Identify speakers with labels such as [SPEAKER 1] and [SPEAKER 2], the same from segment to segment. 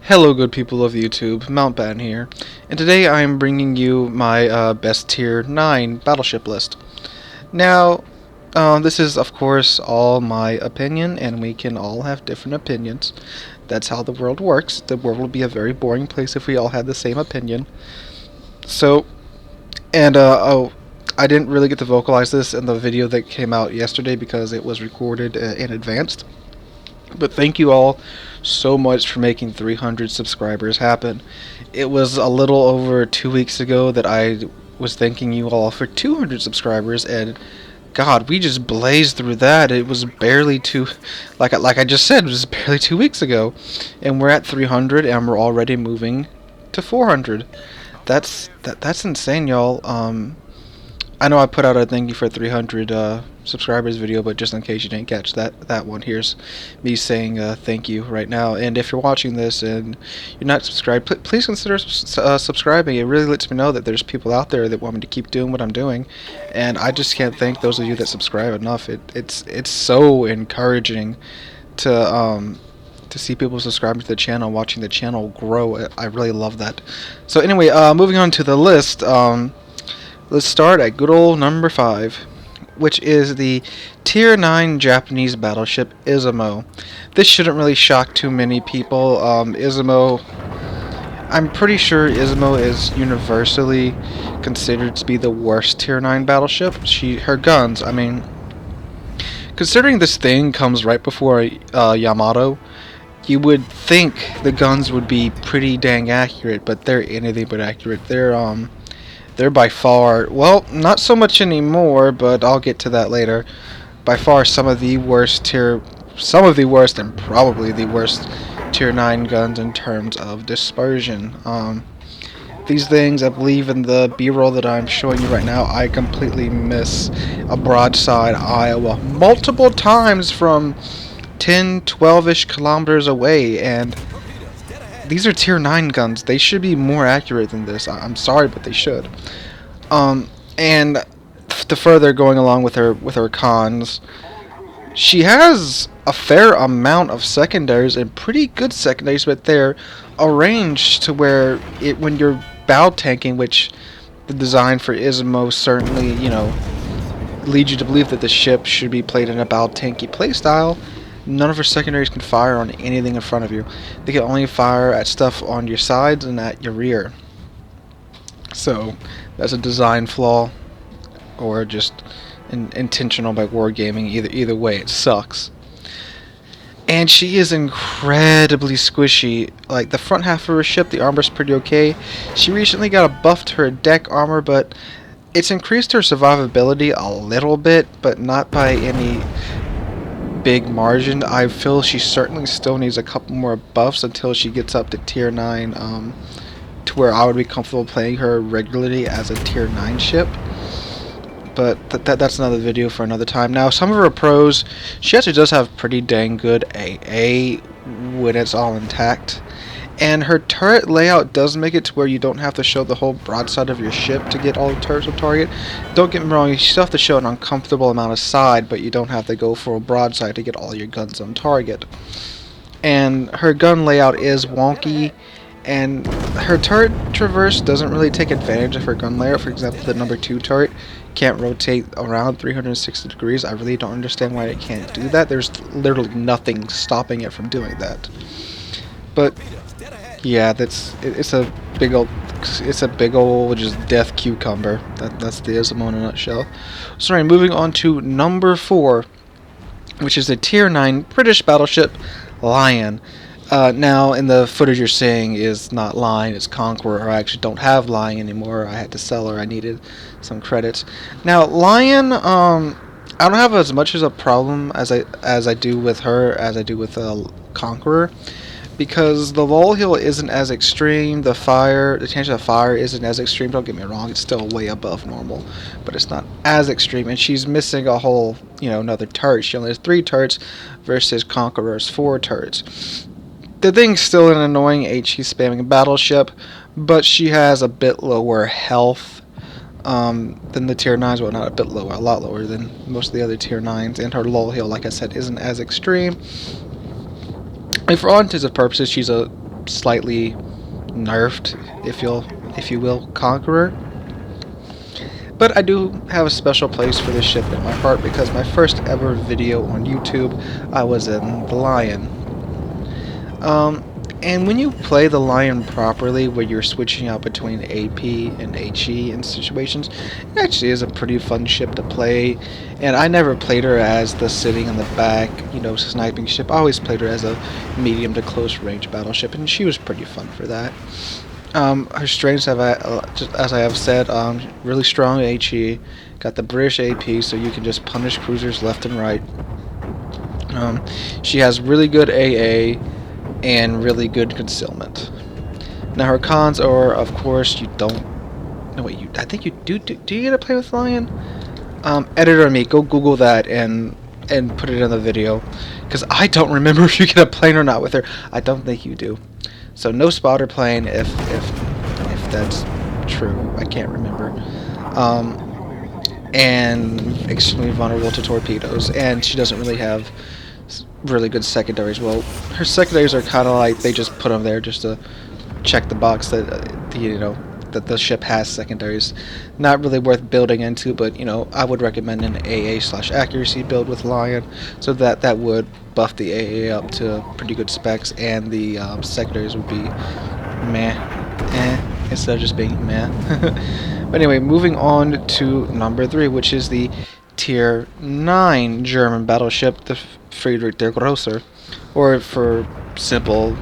[SPEAKER 1] Hello good people of YouTube, Mountbatten here, and today I am bringing you my best tier 9 battleship list. Now, this is of course all my opinion, and we can all have different opinions. That's how the world works. The world would be a very boring place if we all had the same opinion. So, I didn't really get to vocalize this in the video that came out yesterday because it was recorded in advance. But thank you all so much for making 300 subscribers happen. It was a little over 2 weeks ago that I was thanking you all for 200 subscribers, and God, we just blazed through that. It was barely like I just said, it was barely 2 weeks ago, and we're at 300, and we're already moving to 400. That's insane, y'all. I know I put out a thank you for 300 subscribers video, but just in case you didn't catch that one, here's me saying thank you right now. And if you're watching this and you're not subscribed, please consider subscribing. It really lets me know that there's people out there that want me to keep doing what I'm doing, and I just can't thank those of you that subscribe enough. It's so encouraging to see people subscribing to the channel, watching the channel grow. I really love that. So anyway, moving on to the list. Let's start at good old number 5, which is the Tier 9 Japanese battleship Izumo. This shouldn't really shock too many people. Izumo, I'm pretty sure Izumo is universally considered to be the worst Tier 9 battleship. Her guns, I mean, considering this thing comes right before Yamato, you would think the guns would be pretty dang accurate, but they're anything but accurate. They're by far, well, not so much anymore, but I'll get to that later. By far some of the worst and probably the worst Tier 9 guns in terms of dispersion. These things, I believe in the B-roll that I'm showing you right now, I completely miss a broadside Iowa multiple times from 10, 12-ish kilometers away, and these are Tier 9 guns. They should be more accurate than this. I'm sorry, but they should. And to further going along with her cons, she has a fair amount of secondaries and pretty good secondaries, but they're arranged to where when you're bow tanking, which the design for Izumo certainly, leads you to believe that the ship should be played in a bow tanky playstyle. None of her secondaries can fire on anything in front of you. They can only fire at stuff on your sides and at your rear. So that's a design flaw, or just intentional by wargaming. Either way, it sucks. And she is incredibly squishy. Like, the front half of her ship, the armor's pretty okay. She recently got a buff to her deck armor, but it's increased her survivability a little bit, but not by any big margin. I feel she certainly still needs a couple more buffs until she gets up to Tier 9, to where I would be comfortable playing her regularly as a Tier 9 ship. But that's another video for another time. Now, some of her pros, she actually does have pretty dang good AA when it's all intact. And her turret layout does make it to where you don't have to show the whole broadside of your ship to get all the turrets on target. Don't get me wrong, you still have to show an uncomfortable amount of side, but you don't have to go for a broadside to get all your guns on target. And her gun layout is wonky, and her turret traverse doesn't really take advantage of her gun layout. For example, the number 2 turret can't rotate around 360 degrees. I really don't understand why it can't do that. There's literally nothing stopping it from doing that. But yeah, it's a big old just death cucumber. That's the Izumo in a nutshell. Sorry, moving on to number 4, which is a Tier 9 British battleship, Lion. Now, in the footage you're seeing is not Lion, it's Conqueror. I actually don't have Lion anymore. I had to sell her. I needed some credits. Now, Lion, I don't have as much as a problem as I do with her as I do with Conqueror, because the lull hill isn't as extreme. The chance of fire isn't as extreme. Don't get me wrong, it's still way above normal, but it's not as extreme. And she's missing a whole, another turret. She only has 3 turrets versus Conqueror's 4 turrets. The thing's still an annoying HE spamming battleship, but she has a bit lower health than the Tier 9s. Well, not a bit lower, a lot lower than most of the other Tier 9s. And her lull hill, like I said, isn't as extreme. And for all intents and purposes, she's a slightly nerfed, if you will, Conqueror. But I do have a special place for this ship in my heart because my first ever video on YouTube, I was in the Lion. And when you play the Lion properly, where you're switching out between AP and HE in situations, it actually is a pretty fun ship to play. And I never played her as the sitting in the back, you know, sniping ship. I always played her as a medium to close range battleship, and she was pretty fun for that. Her strengths, just as I have said, really strong HE, got the British AP, so you can just punish cruisers left and right. She has really good AA and really good concealment. Now her cons are, of course, you don't. No wait, I think you do. Do you get to play with Lion? Editor me, go Google that and put it in the video, because I don't remember if you get a plane or not with her. I don't think you do. So no spotter plane if that's true. I can't remember. And extremely vulnerable to torpedoes, and she doesn't really have really good secondaries. Well, her secondaries are kind of like they just put them there just to check the box that that the ship has secondaries. Not really worth building into, but I would recommend an AA/accuracy build with Lion, so that would buff the AA up to pretty good specs, and the secondaries would be meh, instead of just being meh. But anyway, moving on to number 3, which is the Tier 9 German battleship, the Friedrich der Große, or for simple,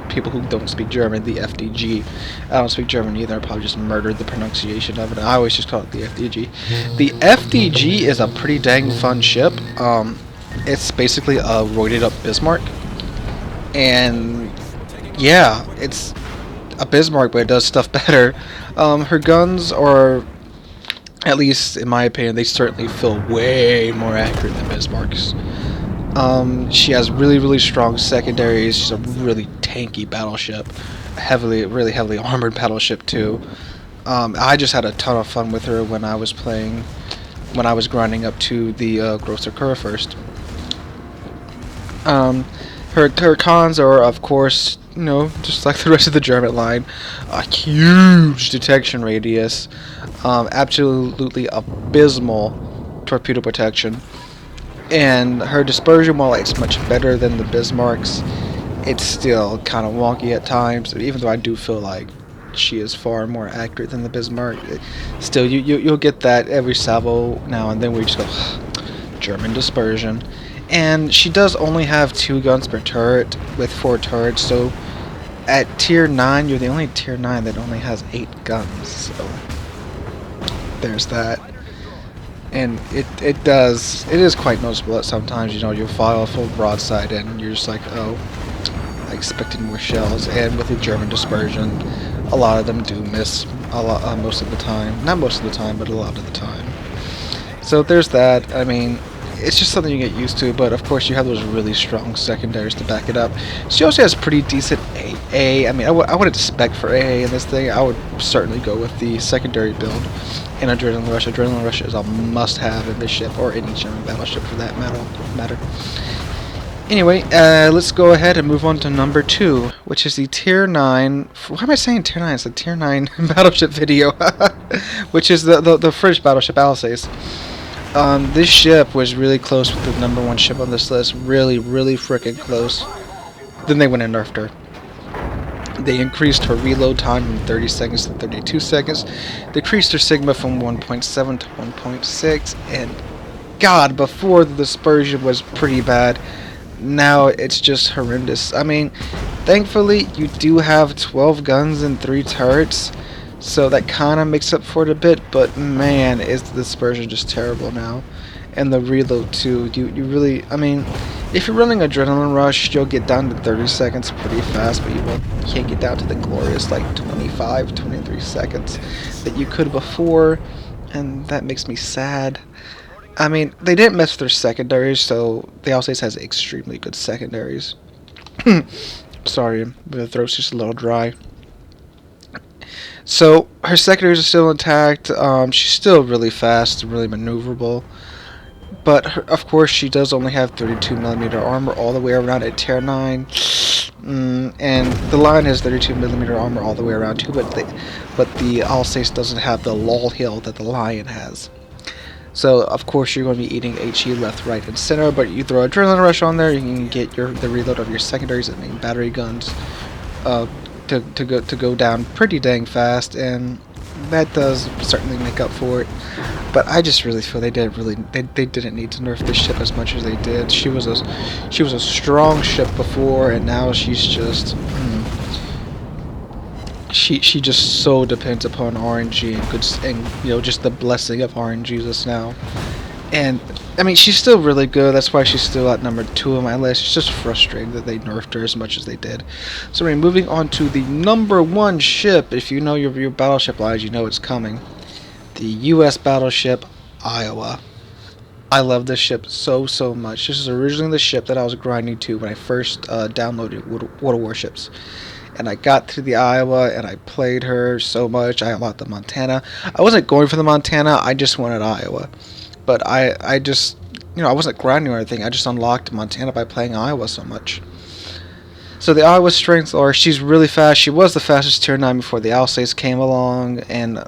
[SPEAKER 1] people who don't speak German, the FDG. I don't speak German either. I probably just murdered the pronunciation of it. I always just call it the FDG. The FDG is a pretty dang fun ship. It's basically a roided up Bismarck, and yeah, it's a Bismarck, but it does stuff better. Her guns are, at least in my opinion, they certainly feel way more accurate than Bismarck's. She has really strong secondaries. She's a really tanky battleship, really heavily armored battleship too. I just had a ton of fun with her when I was grinding up to the Großer Kurfürst. Her cons are, of course, just like the rest of the German line, a huge detection radius, absolutely abysmal torpedo protection. And her dispersion, while it's much better than the Bismarck's, it's still kind of wonky at times. Even though I do feel like she is far more accurate than the Bismarck, still you'll get that every salvo now and then where you just go, German dispersion. And she does only have 2 guns per turret with 4 turrets. So at Tier 9, you're the only Tier 9 that only has 8 guns. So there's that. And it is quite noticeable that sometimes you'll fire a full broadside and you're just like, oh, I expected more shells. And with the German dispersion, a lot of them do miss a lot, most of the time. Not most of the time, but a lot of the time. So there's that. I mean, it's just something you get used to, but of course you have those really strong secondaries to back it up. She also has pretty decent AA. I mean, I wouldn't spec for AA in this thing. I would certainly go with the secondary build in Adrenaline Rush. Adrenaline Rush is a must-have in this ship, or any German battleship for that matter. Anyway, let's go ahead and move on to number 2, which is the Tier 9... Why am I saying Tier 9? It's the Tier 9 battleship video, which is the French battleship Alsace. This ship was really close with the number 1 ship on this list. Really freaking close. Then they went and nerfed her. They increased her reload time from 30 seconds to 32 seconds. Decreased her sigma from 1.7 to 1.6. And God, before the dispersion was pretty bad. Now it's just horrendous. I mean, thankfully you do have 12 guns and 3 turrets. So that kind of makes up for it a bit, but man, is the dispersion just terrible now. And the reload too, you really, I mean, if you're running Adrenaline Rush, you'll get down to 30 seconds pretty fast, but you can't get down to the glorious like 25, 23 seconds that you could before, and that makes me sad. I mean, they didn't mess with their secondaries, so they also has extremely good secondaries. Sorry, the throat's just a little dry. So her secondaries are still intact. She's still really fast and really maneuverable. But of course, she does only have 32mm armor all the way around at Tier 9. And the Lion has 32mm armor all the way around too, but the Alsace doesn't have the lull hill that the Lion has. So of course you're going to be eating HE left, right, and center, but you throw Adrenaline Rush on there, you can get the reload of your secondaries and main battery guns to go down pretty dang fast, and that does certainly make up for it. But I just really feel they didn't need to nerf this ship as much as they did. She was a strong ship before, and now she's just she just so depends upon RNG and just the blessing of RNG just now. And I mean, she's still really good. That's why she's still at number 2 on my list. It's just frustrating that they nerfed her as much as they did. So anyway, moving on to the number 1 ship. If you know your Battleship lines, you know it's coming. The U.S. Battleship Iowa. I love this ship so much. This is originally the ship that I was grinding to when I first downloaded World of Warships. And I got to the Iowa and I played her so much. I unlocked the Montana. I wasn't going for the Montana, I just wanted Iowa. But I just, I wasn't grinding or anything. I just unlocked Montana by playing Iowa so much. So the Iowa strengths are, she's really fast. She was the fastest tier 9 before the Alsace came along. And,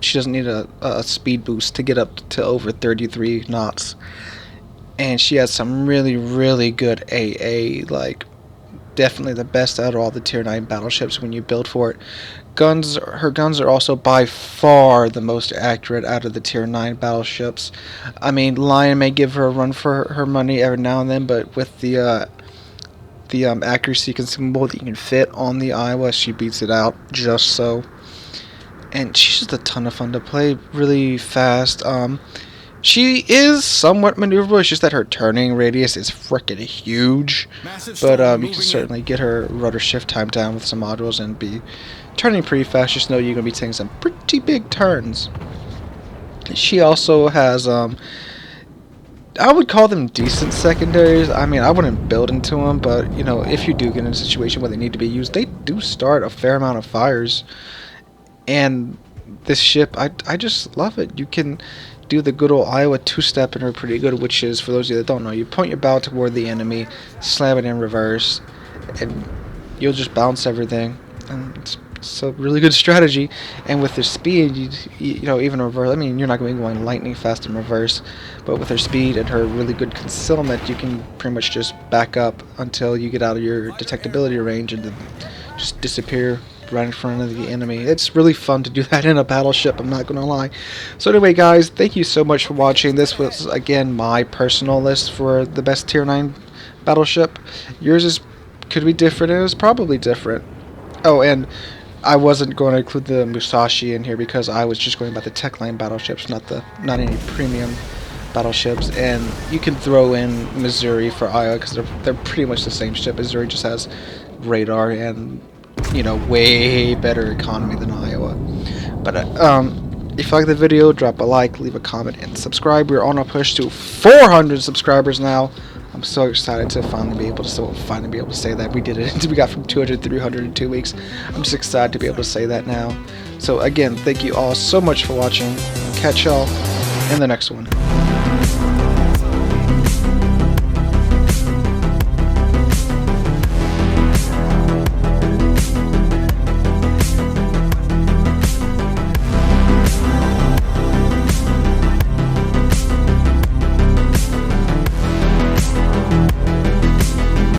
[SPEAKER 1] she doesn't need a speed boost to get up to over 33 knots. And she has some really good AA, like, definitely the best out of all the tier 9 battleships when you build for it. Her guns are also by far the most accurate out of the tier 9 battleships. I mean, Lion may give her a run for her money every now and then, but with the accuracy consumable that you can fit on the Iowa, she beats it out just so. And she's just a ton of fun to play, really fast. She is somewhat maneuverable. It's just that her turning radius is freaking huge. But you can certainly get her rudder shift time down with some modules and be turning pretty fast. Just know you're going to be taking some pretty big turns. She also has, I would call them decent secondaries. I mean, I wouldn't build into them, but, if you do get in a situation where they need to be used, they do start a fair amount of fires. And this ship, I just love it. You can do the good old Iowa 2-step in her pretty good, which is, for those of you that don't know, you point your bow toward the enemy, slam it in reverse, and you'll just bounce everything. And it's a really good strategy. And with her speed, even reverse, I mean, you're not going to be going lightning fast in reverse, but with her speed and her really good concealment, you can pretty much just back up until you get out of your detectability range and then just disappear right in front of the enemy. It's really fun to do that in a battleship, I'm not gonna lie. So anyway, guys, thank you so much for watching. This was, again, my personal list for the best tier 9 battleship. Yours could be different, and it was probably different. Oh, and I wasn't going to include the Musashi in here because I was just going about the tech line battleships, not any premium battleships. And you can throw in Missouri for Iowa because they're pretty much the same ship. Missouri just has radar and way better economy than Iowa. But if you like the video, drop a like, leave a comment, and subscribe. We're on a push to 400 subscribers now. I'm so excited to finally be able to say that we did it. We got from 200 to 300 in 2 weeks. I'm just excited to be able to say that now. So again, thank you all so much for watching. Catch y'all in the next one.